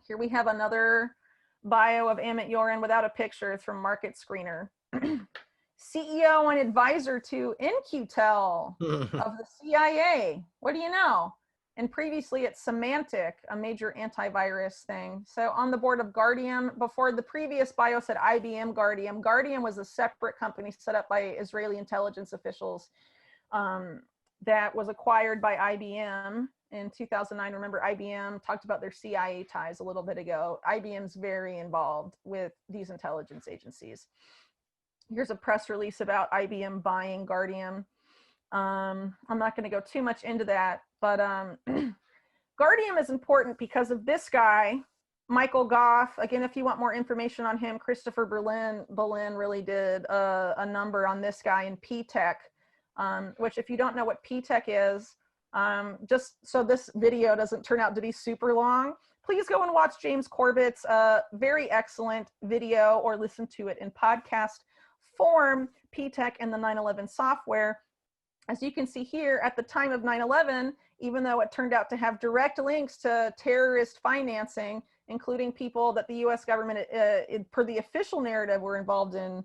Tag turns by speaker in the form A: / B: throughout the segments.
A: Here we have another bio of Amit Yoren without a picture. It's from Market Screener. CEO and advisor to In-Q-Tel of the CIA. What do you know? And previously at Symantec, a major antivirus thing. So on the board of Guardium, before the previous bio said IBM Guardium. Guardium was a separate company set up by Israeli intelligence officials that was acquired by IBM in 2009. Remember, IBM talked about their CIA ties a little bit ago. IBM's very involved with these intelligence agencies. Here's a press release about IBM buying Guardium. I'm not going to go too much into that, but Guardium is important because of this guy, Michael Goff. Again, if you want more information on him, Christopher Berlin really did a number on this guy in P-Tech, which if you don't know what P-Tech is, just so this video doesn't turn out to be super long, please go and watch James Corbett's very excellent video or listen to it in podcast form, P-Tech and the 9/11 software. As you can see here, at the time of 9/11, even though it turned out to have direct links to terrorist financing, including people that the US government, per the official narrative, were involved in,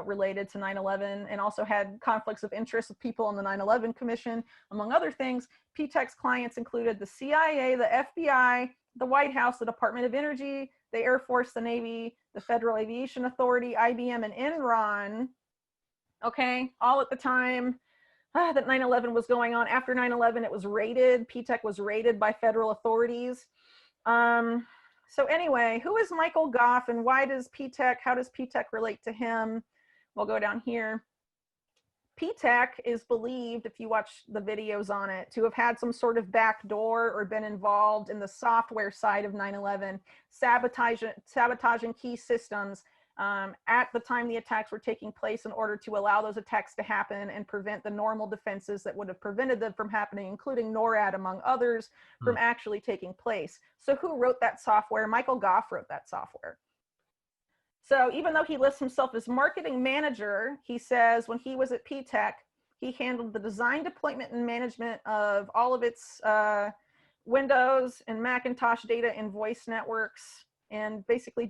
A: related to 9/11, and also had conflicts of interest with people on the 9/11 Commission, among other things, P-Tech's clients included the CIA, the FBI, the White House, the Department of Energy, the Air Force, the Navy, the Federal Aviation Authority, IBM, and Enron, okay, all at the time that 9/11 was going on. After 9/11, it was raided. P-Tech was raided by federal authorities. So anyway, who is Michael Goff and how does P-Tech relate to him? We'll go down here. P-Tech is believed, if you watch the videos on it, to have had some sort of backdoor or been involved in the software side of 9/11, sabotaging key systems at the time the attacks were taking place in order to allow those attacks to happen and prevent the normal defenses that would have prevented them from happening, including NORAD, among others, from actually taking place. So who wrote that software? Michael Goff wrote that software. So even though he lists himself as marketing manager, he says when he was at P-Tech, he handled the design, deployment, and management of all of its Windows and Macintosh data and voice networks, and basically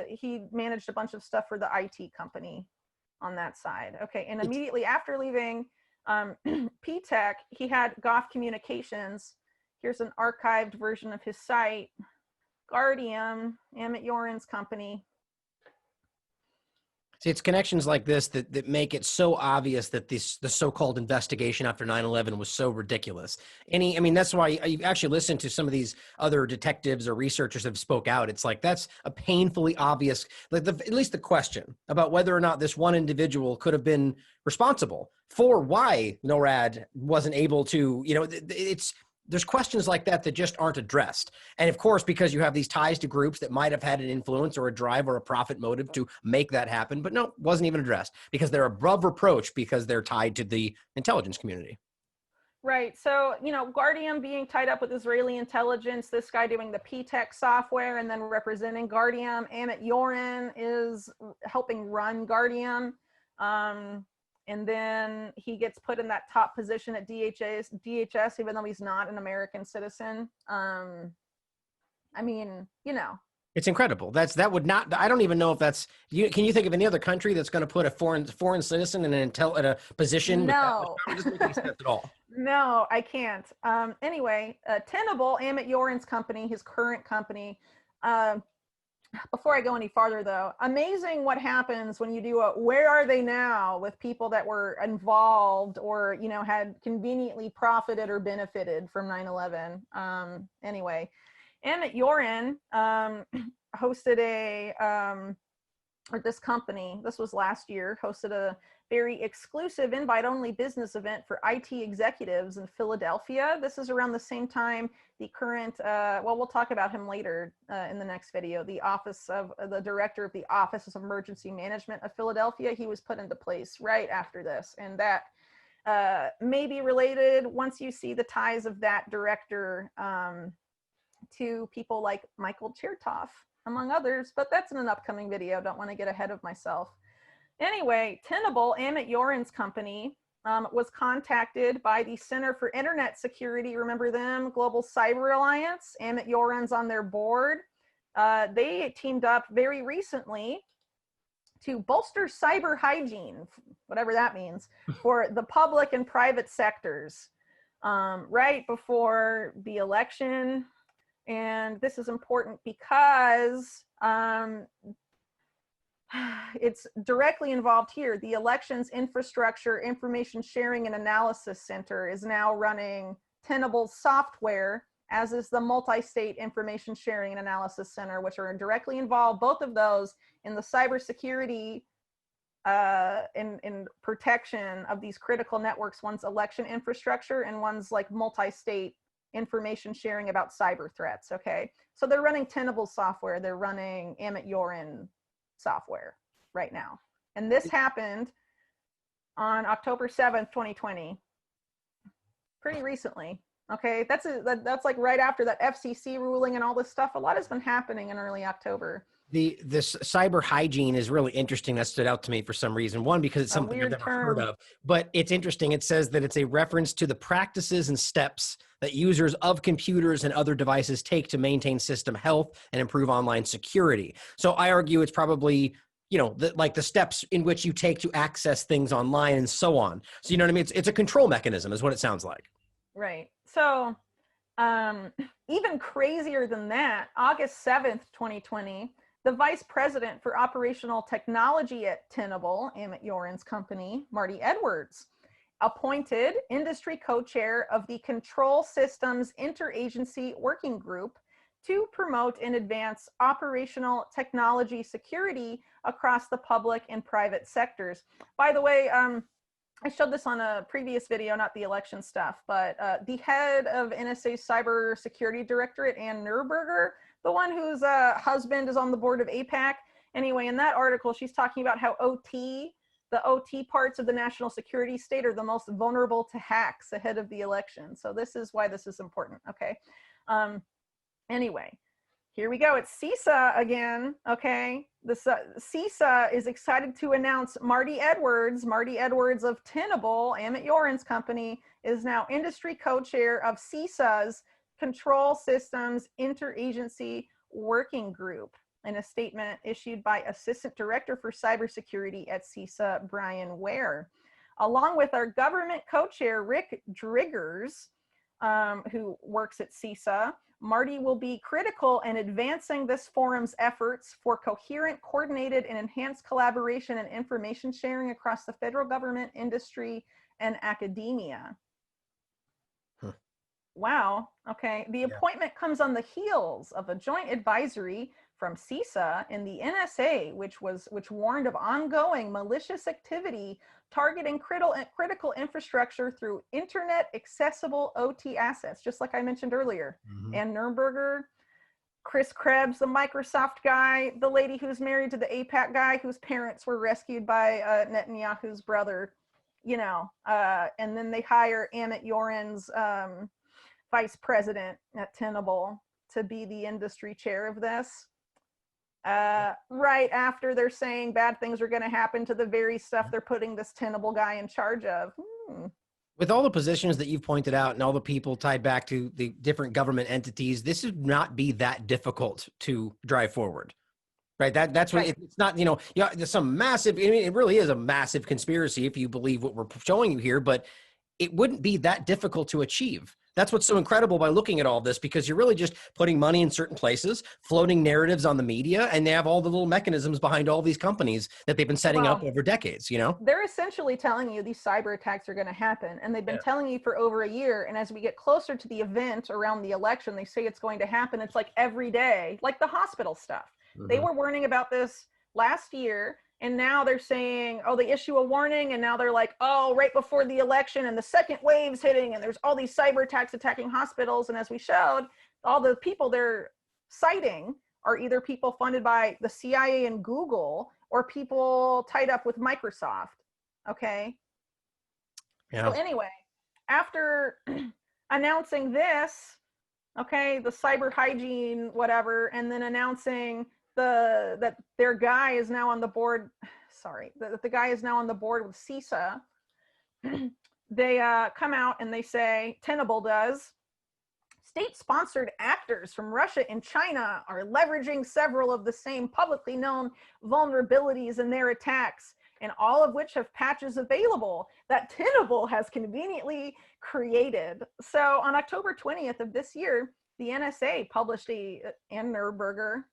A: he managed a bunch of stuff for the IT company on that side. Okay, and immediately after leaving P-Tech, he had Goff Communications. Here's an archived version of his site. Guardium, Amit Yoren's company.
B: See, it's connections like this that make it so obvious that the so-called investigation after 9/11 was so ridiculous. That's why you actually listen to some of these other detectives or researchers have spoke out. It's like, that's a painfully obvious, at least the question about whether or not this one individual could have been responsible for why NORAD wasn't able to, there's questions like that just aren't addressed. And of course, because you have these ties to groups that might have had an influence or a drive or a profit motive to make that happen, but no, wasn't even addressed because they're above reproach because they're tied to the intelligence community.
A: Right. So, Guardium being tied up with Israeli intelligence, this guy doing the P-Tech software and then representing Guardium. Amit Yoren is helping run Guardium. And then he gets put in that top position at DHS, even though he's not an American citizen.
B: It's incredible. I don't even know if that's, can you think of any other country that's going to put a foreign citizen in a position?
A: No.
B: It doesn't make any sense at all.
A: No, I can't. Anyway, Tenable, Amit Yoren's company, his current company, before I go any farther though, amazing what happens when you do a where are they now with people that were involved or, had conveniently profited or benefited from 9/11. Anyway, Amit Yoren hosted this company, this was last year, hosted a very exclusive invite-only business event for IT executives in Philadelphia. This is around the same time the current, we'll talk about him later in the next video, the director of the Office of Emergency Management of Philadelphia, he was put into place right after this. And that may be related once you see the ties of that director to people like Michael Chertoff, among others, but that's in an upcoming video. Don't want to get ahead of myself. Anyway, Tenable, Amit Yoren's company, was contacted by the Center for Internet Security. Remember them? Global Cyber Alliance. Amit Yoren's on their board. they teamed up very recently to bolster cyber hygiene, whatever that means, for the public and private sectors, right before the election. And this is important because it's directly involved here. The Elections Infrastructure Information Sharing and Analysis Center is now running Tenable's software, as is the Multi-State Information Sharing and Analysis Center, which are directly involved, both of those, in the cybersecurity in protection of these critical networks. One's election infrastructure and one's like multi-state information sharing about cyber threats, okay? So they're running Tenable software, they're running Amit Yorin software right now. And this happened on October 7th, 2020, pretty recently. Okay, that's like right after that FCC ruling and all this stuff. A lot has been happening in early October.
B: This cyber hygiene is really interesting. That stood out to me for some reason. One, because it's something I've never heard of, but it's interesting. It says that it's a reference to the practices and steps that users of computers and other devices take to maintain system health and improve online security. So I argue it's probably, you know, like the steps in which you take to access things online and so on. So, you know what I mean? It's a control mechanism is what it sounds like.
A: Right. So even crazier than that, August 7th, 2020, the vice president for operational technology at Tenable, Amit Yorin's company, Marty Edwards, appointed industry co-chair of the Control Systems Interagency Working Group to promote and advance operational technology security across the public and private sectors. By the way, I showed this on a previous video, not the election stuff, but the head of NSA's cybersecurity directorate, Ann Neuberger, the one whose husband is on the board of APAC. Anyway, in that article, she's talking about how the OT parts of the national security state are the most vulnerable to hacks ahead of the election. So this is why this is important, okay? Anyway, here we go. It's CISA again, okay? CISA is excited to announce Marty Edwards of Tenable, Amit Yorin's company, is now industry co-chair of CISA's Control Systems Interagency Working Group, in a statement issued by Assistant Director for Cybersecurity at CISA, Brian Ware. Along with our government co-chair, Rick Driggers, who works at CISA, Marty will be critical in advancing this forum's efforts for coherent, coordinated, and enhanced collaboration and information sharing across the federal government, industry, and academia.
B: Huh.
A: Wow, okay. The appointment comes on the heels of a joint advisory from CISA and the NSA, which warned of ongoing malicious activity targeting critical infrastructure through internet accessible OT assets, just like I mentioned earlier. Mm-hmm. And Nurnberger, Chris Krebs, the Microsoft guy, the lady who's married to the APAC guy whose parents were rescued by Netanyahu's brother, you know, and then they hire Amit Yorin's vice president at Tenable to be the industry chair of this. Right after they're saying bad things are going to happen to the very stuff they're putting this Tenable guy in charge of.
B: With all the positions that you've pointed out and all the people tied back to the different government entities, this would not be that difficult to drive forward. Right. That's what it's not, you know, there's some massive, I mean, it really is a massive conspiracy if you believe what we're showing you here, but it wouldn't be that difficult to achieve. That's what's so incredible by looking at all this, because you're really just putting money in certain places, floating narratives on the media, and they have all the little mechanisms behind all these companies that they've been setting up over decades, you know?
A: They're essentially telling you these cyber attacks are going to happen, and they've been telling you for over a year, and as we get closer to the event around the election, they say it's going to happen. It's like every day, like the hospital stuff. Mm-hmm. They were warning about this last year, and now they're saying, oh, they issue a warning, and now they're like, oh, right before the election, and the second wave's hitting, and there's all these cyber attacks attacking hospitals. And as we showed, all the people they're citing are either people funded by the CIA and Google or people tied up with Microsoft, okay? Yeah. So anyway, after announcing this, okay, the cyber hygiene, whatever, and then announcing that their guy is now on the board, that the guy is now on the board with CISA, they come out and they say, Tenable does, State-sponsored actors from Russia and China are leveraging several of the same publicly known vulnerabilities in their attacks, and all of which have patches available that Tenable has conveniently created. So on October 20th of this year, the NSA published and Nuremberger,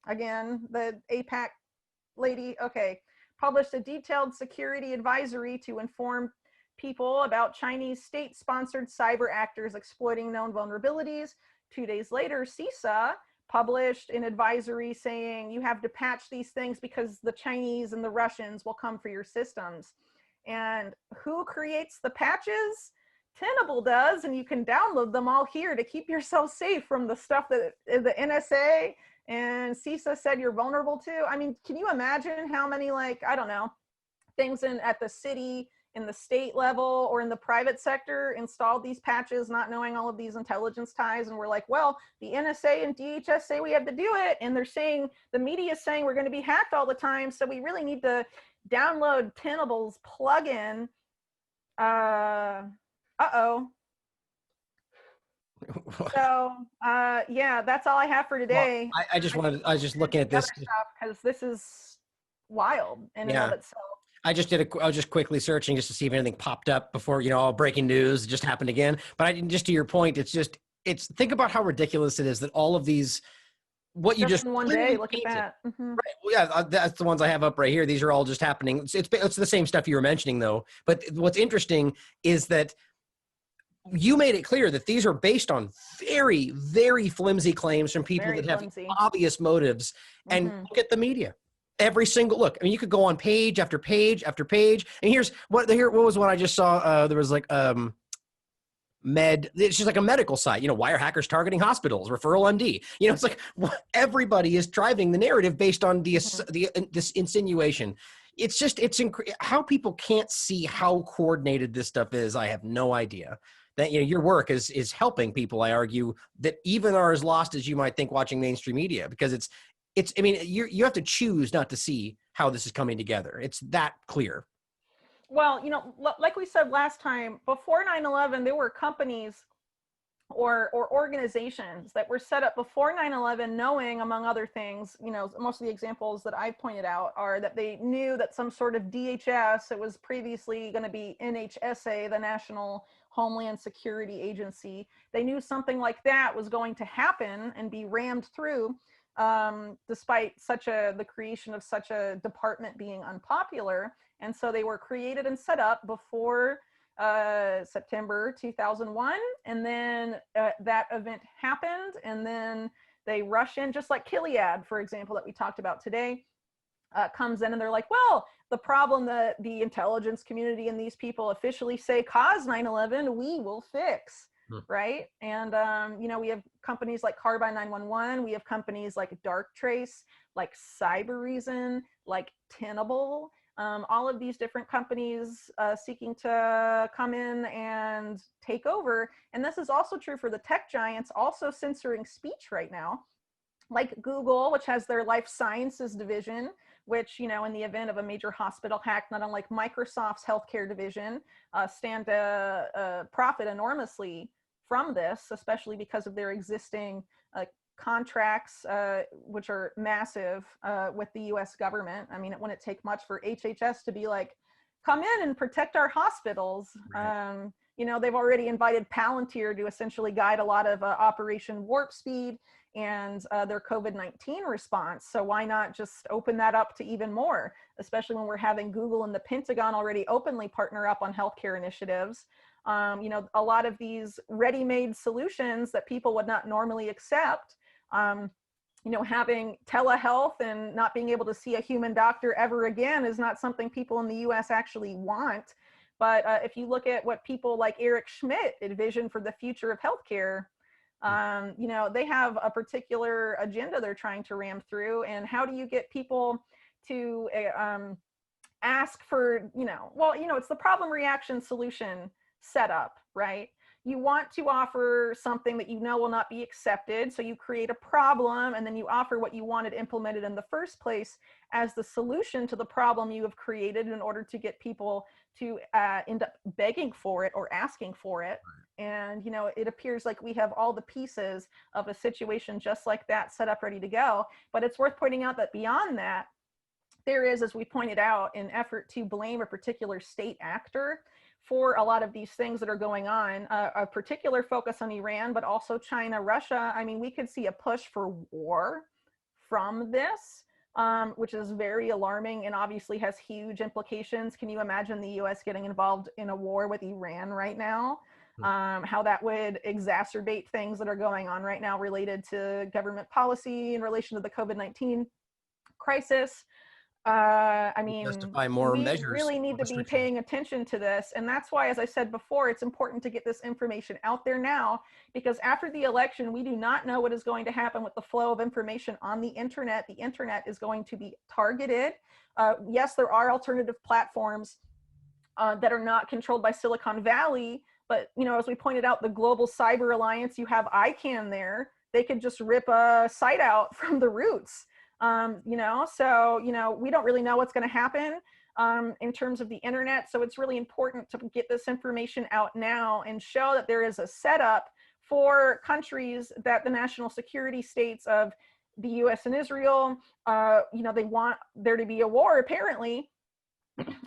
A: again, the APAC lady, okay, published a detailed security advisory to inform people about Chinese state-sponsored cyber actors exploiting known vulnerabilities. 2 days later, CISA published an advisory saying you have to patch these things because the Chinese and the Russians will come for your systems. And who creates the patches? Tenable does, and you can download them all here to keep yourself safe from the stuff that the NSA and CISA said you're vulnerable to. I mean, can you imagine how many, like, I don't know, things at the city, in the state level, or in the private sector installed these patches, not knowing all of these intelligence ties, and we're like, well, the NSA and DHS say we have to do it, and they're saying, the media is saying we're going to be hacked all the time, so we really need to download Tenable's plugin. So yeah, that's all I have for today.
B: Well, I was just looking at this
A: because this is wild in and of itself.
B: I was just quickly searching just to see if anything popped up before, all breaking news just happened again. But just to your point, it's think about how ridiculous it is that all of these, what you just
A: in one day, look at that. Mm-hmm.
B: Right. Well, yeah, that's the ones I have up right here. These are all just happening. It's the same stuff you were mentioning though. But what's interesting is that you made it clear that these are based on very, very flimsy claims from people that have obvious motives. And look at the media. Every single look. I mean, you could go on page after page after page. And here was one I just saw. There was like it's just like a medical site. Why are hackers targeting hospitals? Referral MD. It's like everybody is driving the narrative based on this insinuation. It's just how people can't see how coordinated this stuff is. I have no idea. That your work is helping people, I argue, that even are as lost as you might think watching mainstream media, because it's I mean, you have to choose not to see how this is coming together. It's that clear.
A: Well, like we said last time, before 9/11, there were companies or organizations that were set up before 9/11, knowing, among other things, most of the examples that I pointed out are that they knew that some sort of DHS, it was previously going to be NHSA, the National Homeland Security Agency, they knew something like that was going to happen and be rammed through, despite the creation of such a department being unpopular. And so they were created and set up before September 2001, and then that event happened, and then they rush in, just like Gilead, for example, that we talked about today, comes in, and they're like, well, the problem that the intelligence community and these people officially say caused 9/11, we will fix. Right. And, we have companies like Carbine 911. We have companies like Darktrace, like Cybereason, like Tenable. All of these different companies seeking to come in and take over. And this is also true for the tech giants, also censoring speech right now, like Google, which has their life sciences division, which, in the event of a major hospital hack, not unlike Microsoft's healthcare division, stand to profit enormously from this, especially because of their existing contracts, which are massive with the US government. I mean, it wouldn't take much for HHS to be like, come in and protect our hospitals. Right. They've already invited Palantir to essentially guide a lot of Operation Warp Speed and their COVID-19 response. So why not just open that up to even more, especially when we're having Google and the Pentagon already openly partner up on healthcare initiatives. A lot of these ready-made solutions that people would not normally accept, having telehealth and not being able to see a human doctor ever again is not something people in the US actually want. But if you look at what people like Eric Schmidt envision for the future of healthcare, they have a particular agenda they're trying to ram through. And how do you get people to ask for, it's the problem reaction solution setup, right? You want to offer something that will not be accepted. So you create a problem, and then you offer what you wanted implemented in the first place as the solution to the problem you have created in order to get people to end up begging for it or asking for it. And, it appears like we have all the pieces of a situation just like that set up, ready to go. But it's worth pointing out that beyond that, there is, as we pointed out, an effort to blame a particular state actor for a lot of these things that are going on, a particular focus on Iran, but also China, Russia. I mean, we could see a push for war from this, which is very alarming and obviously has huge implications. Can you imagine the US getting involved in a war with Iran right now? How that would exacerbate things that are going on right now related to government policy in relation to the COVID-19 crisis. I mean,
B: Justify more
A: we
B: measures,
A: really need to be paying attention to this. And that's why, as I said before, it's important to get this information out there now, because after the election, we do not know what is going to happen with the flow of information on the internet. The internet is going to be targeted. Yes, there are alternative platforms that are not controlled by Silicon Valley. But, as we pointed out, the Global Cyber Alliance, you have ICANN there. They could just rip a site out from the roots. So, we don't really know what's going to happen in terms of the internet. So it's really important to get this information out now and show that there is a setup for countries that the national security states of the US and Israel, they want there to be a war, apparently.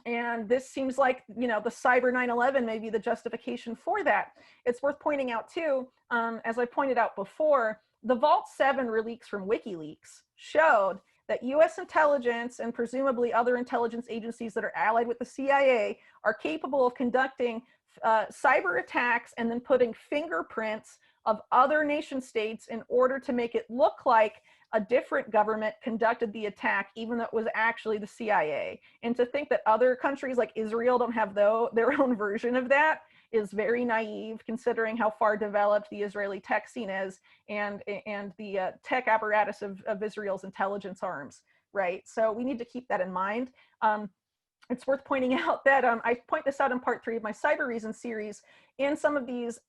A: And this seems like, the cyber 9/11 may be the justification for that. It's worth pointing out too, as I pointed out before, the Vault 7 leaks from WikiLeaks showed that US intelligence and presumably other intelligence agencies that are allied with the CIA are capable of conducting cyber attacks and then putting fingerprints of other nation states in order to make it look like a different government conducted the attack, even though it was actually the CIA. And to think that other countries like Israel don't have their own version of that is very naive, considering how far developed the Israeli tech scene is and the tech apparatus of Israel's intelligence arms, right? So we need to keep that in mind. It's worth pointing out that I point this out in part 3 of my Cyber Reason series. In some of these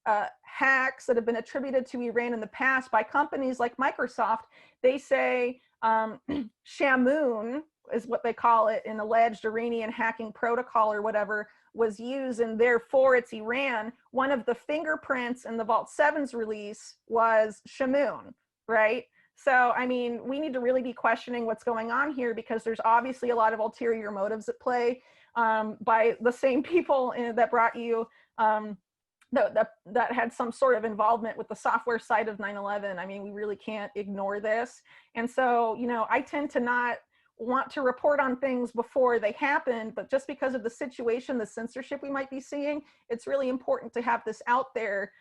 A: hacks that have been attributed to Iran in the past by companies like Microsoft, they say Shamoon is what they call it, an alleged Iranian hacking protocol or whatever was used, and therefore it's Iran. One of the fingerprints in the Vault 7's release was Shamoon, right? So, I mean, we need to really be questioning what's going on here, because there's obviously a lot of ulterior motives at play by the same people that brought you, that had some sort of involvement with the software side of 9/11. I mean, we really can't ignore this. And so, I tend to not want to report on things before they happen, but just because of the situation, the censorship we might be seeing, it's really important to have this out there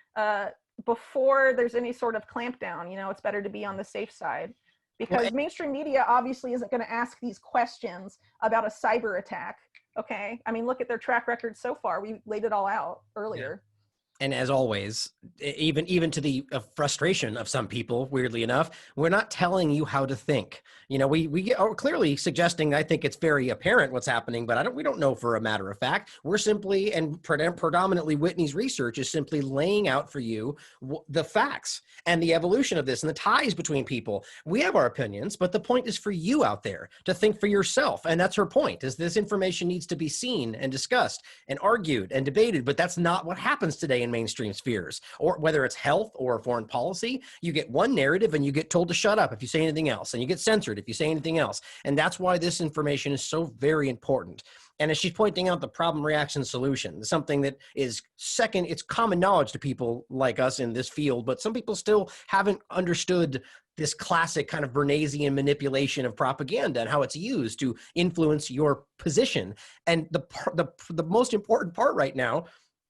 A: before there's any sort of clampdown. It's better to be on the safe side, because mainstream media obviously isn't going to ask these questions about a cyber attack. Okay. I mean, look at their track record so far. We laid it all out earlier.
B: Yeah. And as always, even to the frustration of some people, weirdly enough, we're not telling you how to think. We are clearly suggesting, I think it's very apparent what's happening, but we don't know for a matter of fact. We're simply, and predominantly Whitney's research is simply laying out for you the facts and the evolution of this and the ties between people. We have our opinions, but the point is for you out there to think for yourself. And that's her point, is this information needs to be seen and discussed and argued and debated, but that's not what happens today in mainstream spheres, or whether it's health or foreign policy. You get one narrative and you get told to shut up if you say anything else, and you get censored if you say anything else. And that's why this information is so very important. And as she's pointing out, the problem, reaction, solution, something that is second, it's common knowledge to people like us in this field, but some people still haven't understood this classic kind of Bernaysian manipulation of propaganda and how it's used to influence your position. And the most important part right now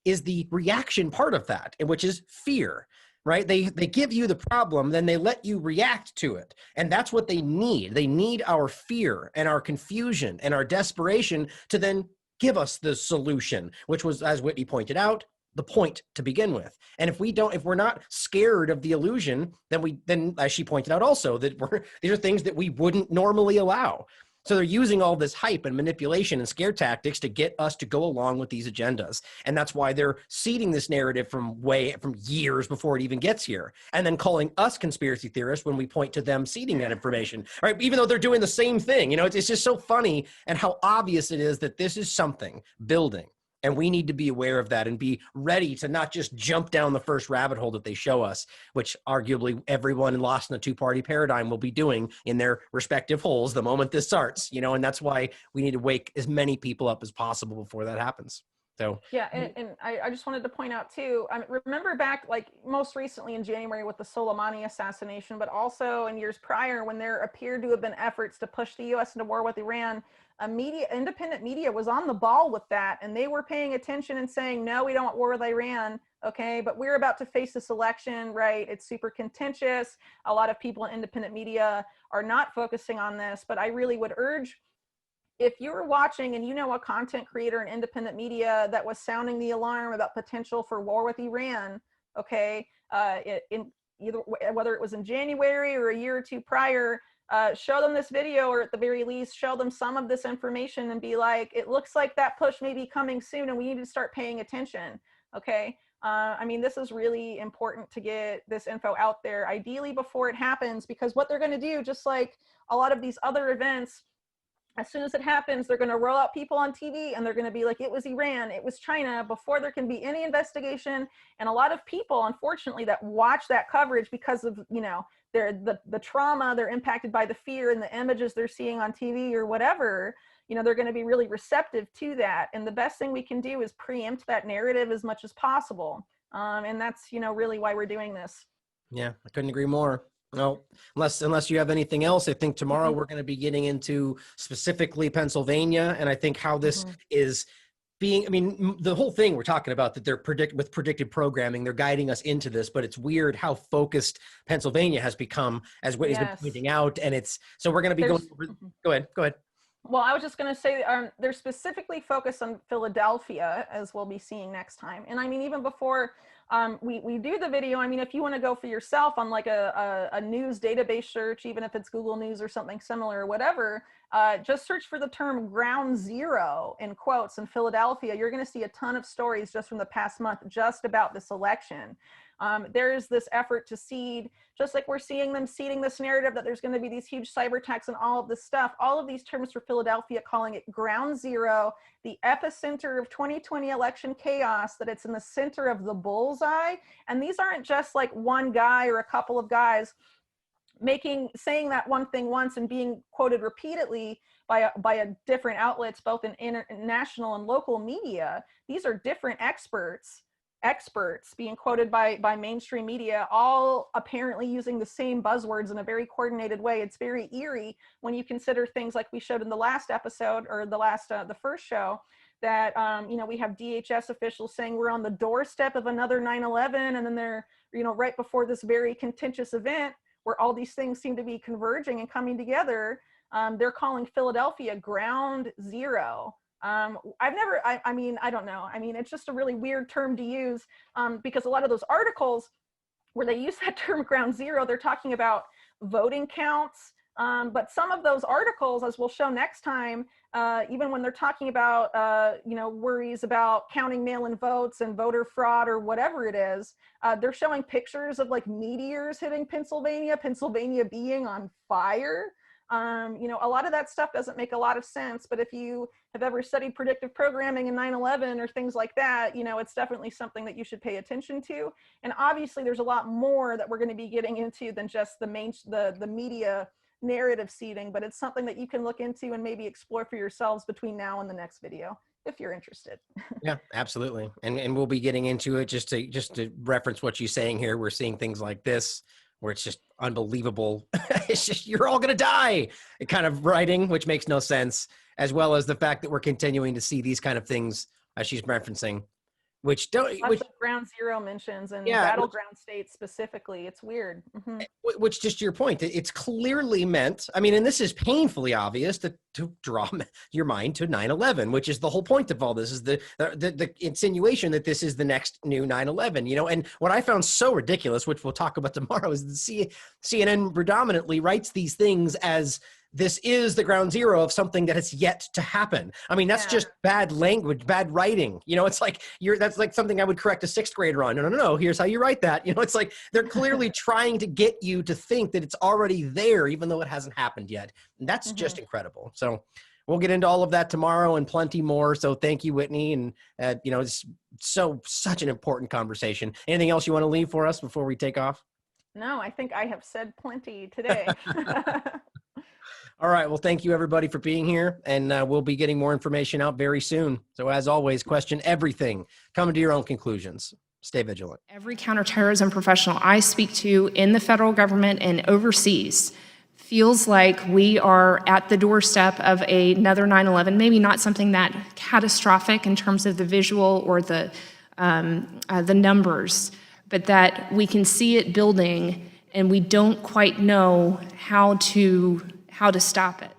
B: is the reaction part of that, which is fear. Right? They give you the problem, then they let you react to it. And that's what they need. They need our fear and our confusion and our desperation to then give us the solution, which was, as Whitney pointed out, the point to begin with. And if we're not scared of the illusion, then as she pointed out also, that these are things that we wouldn't normally allow. So they're using all this hype and manipulation and scare tactics to get us to go along with these agendas. And that's why they're seeding this narrative from years before it even gets here. And then calling us conspiracy theorists when we point to them seeding that information, right? Even though they're doing the same thing. It's just so funny, and how obvious it is that this is something building. And we need to be aware of that and be ready to not just jump down the first rabbit hole that they show us, which arguably everyone lost in the two-party paradigm will be doing in their respective holes the moment this starts, you know, and that's why we need to wake as many people up as possible before that happens. So
A: yeah, and I just wanted to point out too, remember back like most recently in January with the Soleimani assassination, but also in years prior when there appeared to have been efforts to push the US into war with Iran, independent media was on the ball with that, and they were paying attention and saying, no, we don't want war with Iran, okay, but we're about to face this election, right? It's super contentious. A lot of people in independent media are not focusing on this, but I really would urge, if you're watching and you know a content creator in independent media that was sounding the alarm about potential for war with Iran, okay, in either whether it was in January or a year or two prior, show them this video, or at the very least show them some of this information and be like, it looks like that push may be coming soon and we need to start paying attention, okay? I mean, this is really important to get this info out there, ideally before it happens, because what they're going to do, just like a lot of these other events, as soon as it happens, they're going to roll out people on TV and they're going to be like, it was Iran, it was China, before there can be any investigation. And a lot of people, unfortunately, that watch that coverage because of, you know, the trauma, they're impacted by the fear and the images they're seeing on TV or whatever, you know, they're going to be really receptive to that. And the best thing we can do is preempt that narrative as much as possible. And that's, you know, really why we're doing this.
B: yeah, I couldn't agree more. No, unless you have anything else, I think tomorrow we're going to be getting into specifically Pennsylvania, and I think how this is being, I mean, the whole thing we're talking about, that they're with predictive programming, they're guiding us into this, but it's weird how focused Pennsylvania has become, as Whitney's been pointing out, and it's, so we're going to be going over, go ahead.
A: Well, I was just going to say, they're specifically focused on Philadelphia, as we'll be seeing next time. And I mean, even before we do the video, I mean, if you want to go for yourself on like a news database search, even if it's Google News or something similar or whatever, just search for the term ground zero in quotes in Philadelphia. You're going to see a ton of stories just from the past month just about this election. There is this effort to seed, just like we're seeing them seeding this narrative that there's going to be these huge cyber attacks and all of this stuff, all of these terms for Philadelphia, calling it ground zero, the epicenter of 2020 election chaos, that it's in the center of the bullseye. And these aren't just like one guy or a couple of guys saying that one thing once and being quoted repeatedly by different outlets, both in national and local media. These are different experts being quoted by mainstream media, all apparently using the same buzzwords in a very coordinated way. It's very eerie when you consider things like we showed in the last episode, or the first show, that you know, we have DHS officials saying we're on the doorstep of another 9/11, and then they're, you know, right before this very contentious event where all these things seem to be converging and coming together, they're calling Philadelphia ground zero. I mean, I don't know. I mean, it's just a really weird term to use, because a lot of those articles where they use that term ground zero, they're talking about voting counts. But some of those articles, as we'll show next time, even when they're talking about, you know, worries about counting mail-in votes and voter fraud or whatever it is, they're showing pictures of like meteors hitting Pennsylvania being on fire. You know, a lot of that stuff doesn't make a lot of sense, but if you have ever studied predictive programming in 9/11 or things like that, you know, it's definitely something that you should pay attention to. And obviously there's a lot more that we're going to be getting into than just the media narrative seeding, but it's something that you can look into and maybe explore for yourselves between now and the next video, if you're interested.
B: Yeah, absolutely. And we'll be getting into it. Just to reference what you're saying here, we're seeing things like this where it's just unbelievable. It's just, you're all going to die kind of writing, which makes no sense, as well as the fact that we're continuing to see these kind of things, as she's referencing, which
A: ground zero mentions and battleground states specifically. It's weird.
B: Which, just to your point, it's clearly meant, I mean, and this is painfully obvious, to draw your mind to 9/11, which is the whole point of all this, is the insinuation that this is the next new 9/11, you know. And what I found so ridiculous, which we'll talk about tomorrow, is the CNN predominantly writes these things as this is the ground zero of something that has yet to happen. I mean, that's just bad language, bad writing. You know, it's like that's like something I would correct a sixth grader on. No, here's how you write that. You know, it's like they're clearly trying to get you to think that it's already there, even though it hasn't happened yet. And that's just incredible. So we'll get into all of that tomorrow and plenty more. So thank you, Whitney. And, it's such an important conversation. Anything else you want to leave for us before we take off?
A: No, I think I have said plenty today.
B: All right. Well, thank you everybody for being here, and we'll be getting more information out very soon. So as always, question everything. Come to your own conclusions. Stay vigilant.
C: Every counterterrorism professional I speak to in the federal government and overseas feels like we are at the doorstep of another 9/11, maybe not something that catastrophic in terms of the visual or the numbers, but that we can see it building and we don't quite know how to stop it.